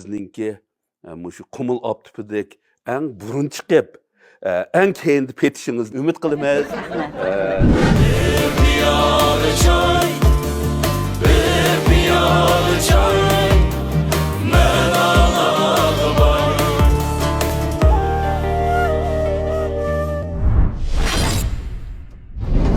Sizningki şu Qumul aptipidek en burun çıkıp en kendi petişiniz ümit kılımız.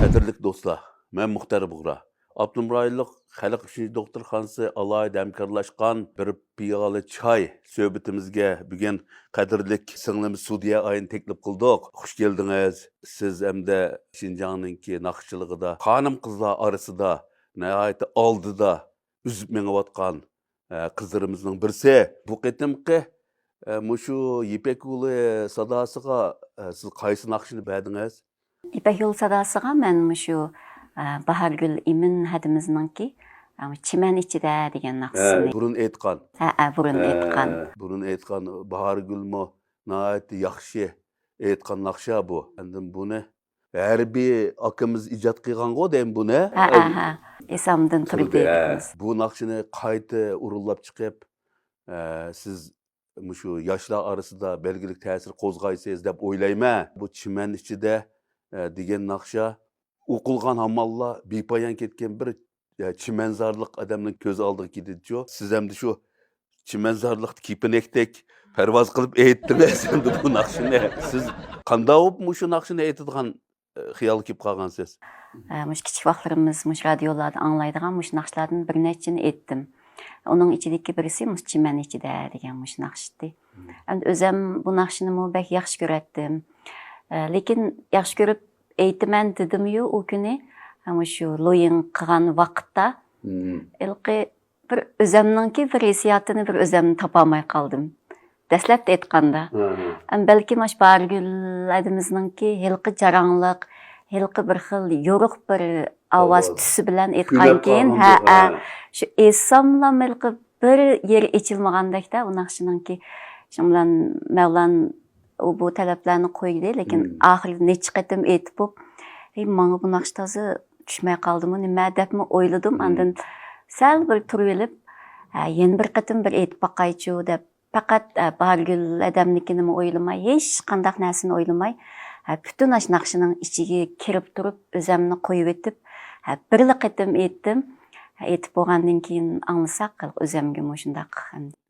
Qadirlik dostlar, ben Muxtar Buğra. Abdumraylık Xalq üçüncü doktorxanası alayda hamkorlashgan bir piyola çay söhbetimizge bugün qadirlik singlimiz Sudiya ayını teklif kıldık. Hoş geldiniz. Siz hem de Şinjan'ınki naqşçılığıda, hanım kızlar arasında nihayet aldıda üzüp meňiwatgan kızlarımızın birisi. Bu qitimki şu Yipek Yolu sadasıga siz qaysı naqşını berdiniz? İpek Yolu sadasıga men şu Bahargül İmin hadimizningki Çimen içide degan naqsini. Burun aytgan. Burun aytgan. Burun aytgan Bahargülmo nihayet yaxshi aytgan naqsha bu. Endi buni harbiy akamiz ijod qilgan-ku deyim buni. Esamdan turib aytamiz. Bu naqshini qayta urullab chiqib, siz şu yoshlar arasida belgilik ta'sir qo'zg'aysiz deb o'ylayman. Bu Çimen ichida degan naqsha o'qilgan hammalla bepoyon ketgan bir chimenzorlik odamning ko'z oldiga keldi. Siz hamda shu chimenzorlik kipinekdek parvoz qilib aytdingiz endi bu naqshini. Siz qanday bo'lib shu naqshini aytadigan xiyol kelib qolgansiz? Mush kichik vaqtlarimiz mush radiolarda anglaydigan mush naqshlardan bir nechini aytdim. Onun içideki birisi mush Çimen içide degan mush naqshdi. Endi o'zim bu naqshini bek yaxshi ko'ratdim. Lekin yaxshi ko'rib aytaman dedim-yu o kuni şu loyin qilgan vaqtda ilqi bir o'zimninki bir hissiyotini bir o'zimni topolmay qoldim. Dastlabda aytganda. Balki mash Bahargül adimizningki hilqi jarangliq, hilqi bir xil yo'riq bir ovoz tusi bilan aytgan keyin shu esamlam ilqi bir yeri ichilmagandakda u naqshininki shu bilan Mevlan bu talablarni qo'ydi, lekin oxirida necha qatim aytib bo'lib, menga bu naqsh toza tushmay qoldimi, nima debmi o'yladim. Andan sal bir turib olib, yana bir qatim bir aytib boqaychi deb, faqat Bahargül adamnikini o'ylamay, hech qanday narsani o'ylamay, butun ash naqshining ichiga kirib turib, o'zimni qo'yib etib, bir qatim aytdim. Aytib bo'lgandan keyin anglasak, o'zimga shundaq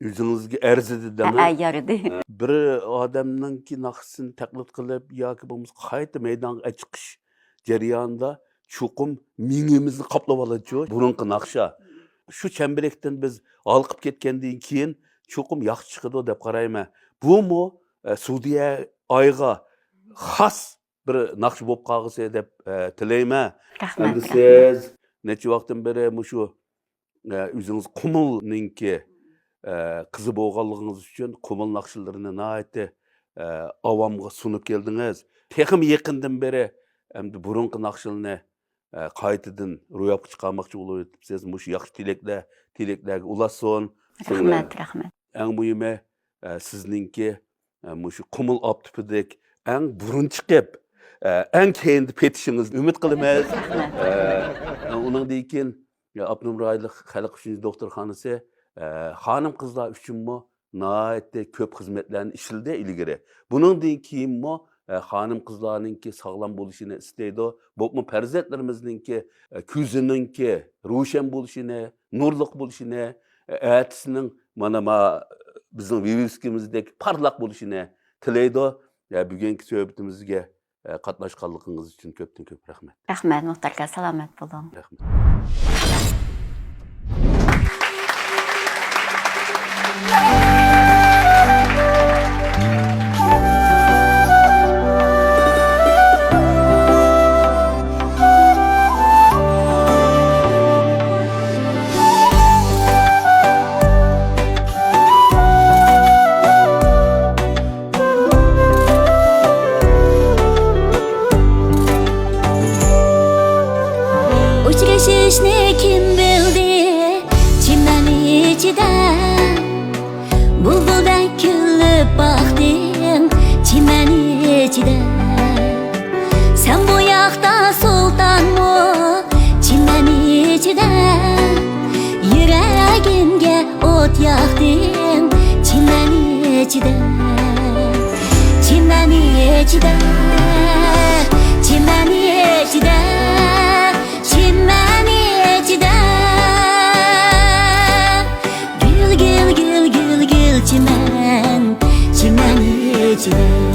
O'zingizga arzidi demi? Yaridi. Bir odamninki naqsini taqlid qilib yoki bo'lmasa qayta maydonga chiqish jarayonida chuqum mingimizni qoplab oladi. Burunqi naqsha. Shu chambarakdan biz olqib ketgandan keyin chuqum yaxshi chiqadi deb qarayman. Bu Sudiya oyga xos bir naqsh bo'lib qolsa deb tilayman. Endi siz necha vaqtdan beri şu o'zingiz Qumulninki qizi bo'lganligingiz uchun Qumul naqshlarini nihoyatda avomga sunib keldingiz. Texim yaqindan beri endi burunqi naqshlarni qaytadan ro'yobga chiqarmoqchi bo'lib o'tibsiz. Shu yaxshi tilaklarga ulaşsin. Rahmat. Eng muhimi sizningki shu Qumul aptipidek eng burun chiqib en kendi petişiniz ümit kılımız. Onun deyken Abdumraylık Xalq üçüncü doktorxanası hanım kızlar üçün nihayetde köp hizmetlerini işildi ilgiri. Bunun deyken hanım kızlarınki sağlam buluşunu isteydi. Bu perzentlerimizninki küzününki ruşen buluşunu, nurluk buluşunu, etisinin bizim viviskimizdeki parlak buluşunu tileydi. Bugünkü söhbetimizge qatnaşqanlığınız için köpten köp rahmet. Rahmat, Muxtarga salomat bo'ling. Rahmet. Uçrashishni kim bildi Çimen içide Bulbuldan kulib boqding Çimen içide Sen bu yoqda sultonmu Çimen içide Yuragimga o't yoqding içide çimen içide çimen içide çimen içide gül gül gül gül gül çimen çimen içide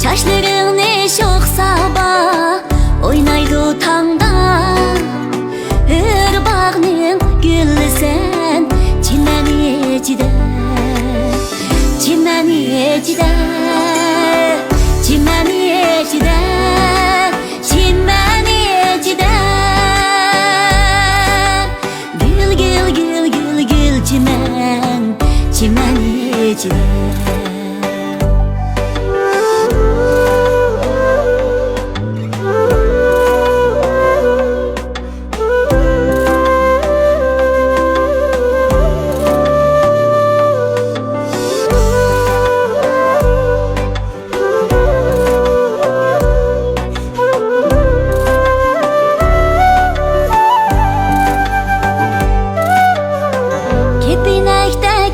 Çaşlarını şok sabah oynaydı tangda Hırbağının gülü sen çimen içide çimen içide çimen içide çimen içide gül gül gül gül gül çimen çimen içide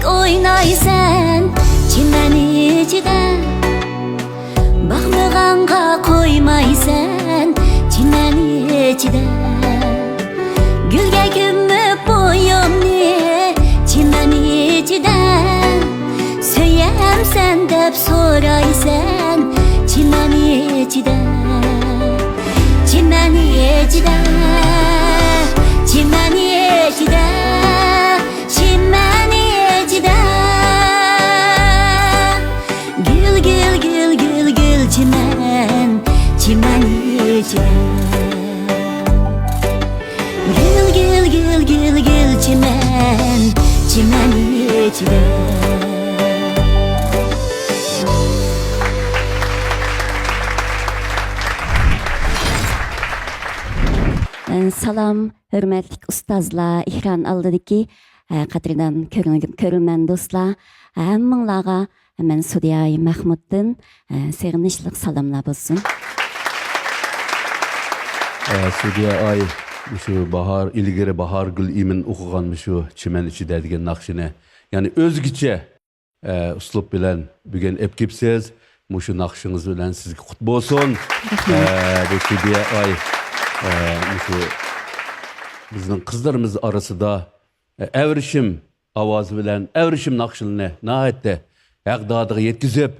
oynaysan çimen içide bakmağanğa koymaysan çimen içide gülge gömüp boyumni çimen içide söyem sen dep soraysan çimen içide çimen içide çimen içide çimen içide gül gül gül gül gül çimen çimen içide gül gül gül gül gül çimen çimen içide Salam, hürmetlik ustazlar, ihran aldidiki qadridan көрілмен dostlar, hammanglarga men Sudiyay Mahmuddan sevginishlik salomlar bo'lsin. Sudiyay şu bahar ilgari bahar gül imin o'qigan şu çimen içide degan naqshini, ya'ni o'zgacha uslub bilan bugun ep kelibsiz. Şu naqshingiz bilan sizga qut bo'lsin. Bu Sudiyay şu bizning qizlarimiz arasida evrişim ovozi bilan evrişim naqshini nihoyatda haqdodiga yetkazib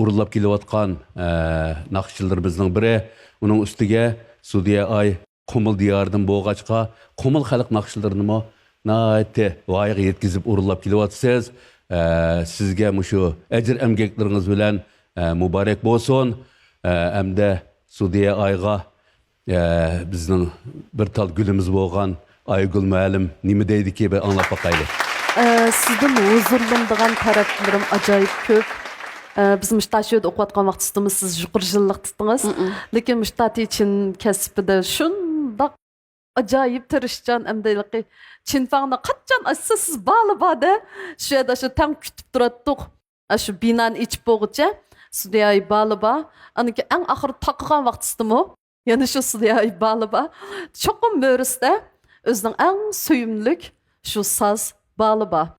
urilib kelayotgan naqshchilarimizning biri. Uning ustiga Sudiyay Qumul diyaridan bo'lg'achqa Qumul xalq naqshlarini nihoyatda voyaga yetkazib urilib kelyapsiz. Sizga shu ajr emgaklaringiz bilan muborak bo'lsin. Hamda Sudiyayga bizning bir tal gülümüz bo'lgan Aygül müəllim nima deydi ki bir anlap bakaylı. Sizden huzurlandıgan taraflarım acayip köp. Biz müştaşiyede okuatkan vaxtısımız siz yuqur jıllık tuttunuz. Lekin müştati için kesipide şundak acayip tırışcan emdeyliqi. Çinfağına qatcan açsa siz bağlı bade. Şu ya da şu tam kütüp durattık. Şu binan içip boğuca. Sudiyay bağlı ba. Aniki en ahır takıgan vaxtısımı. Yani şu Sudiyay bağlı ba. Çokum mörüste. Özünün en söyümlük şu saz bağlı ba.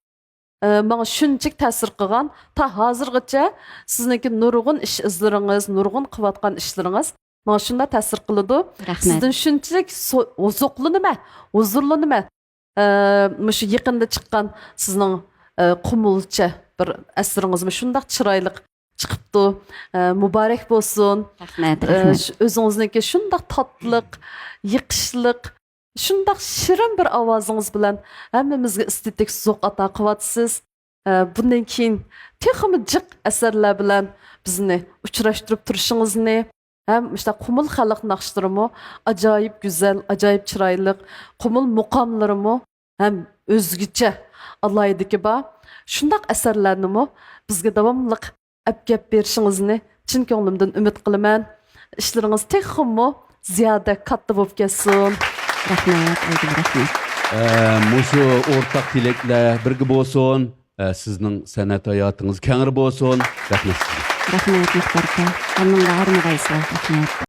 Bana şunçik təsir qılğan, ta hazırgıca sizinki nurgun iş izləriniz, nurgun qıvatqan işləriniz bana şunda təsir qılıdı. Sizden şunçik ozuqlu nime, huzurlu nime. Şu yaqında çıqqan sizin qumulca bir əsəriniz şundaq çıraylık çıqıpdı. Mübarək bolsun. Özünüzdeki şundaq tatlıq, yıqışlıq, şundaq şirin bir avazınız bilan hammamizga estetik zo'q ata qilyapsiz. Bundan keyin texmi jiq asarlar bilan bizni uchrashtirib turishingizni Hem işte Qumul xalq naqşlarımı acayip güzel, acayip çıraylık. Qumul muqamlarımı hem özgüçe alaydıki ba. Şundaq əsərlərni bizge davamlıq əpkəp berişinizni çin könglimdən ümid qılıman. İşləriniz teximmi ziyade katta bo'lib ketsin. Rahmat, Aygül, rahmat. Muşu ortak tilekler birge bolsun. Sizning san'at hayotınız kengir bolsun. Rahmat sizga. Rahmat, Muxtar aka. Hammaga har nima rahmat.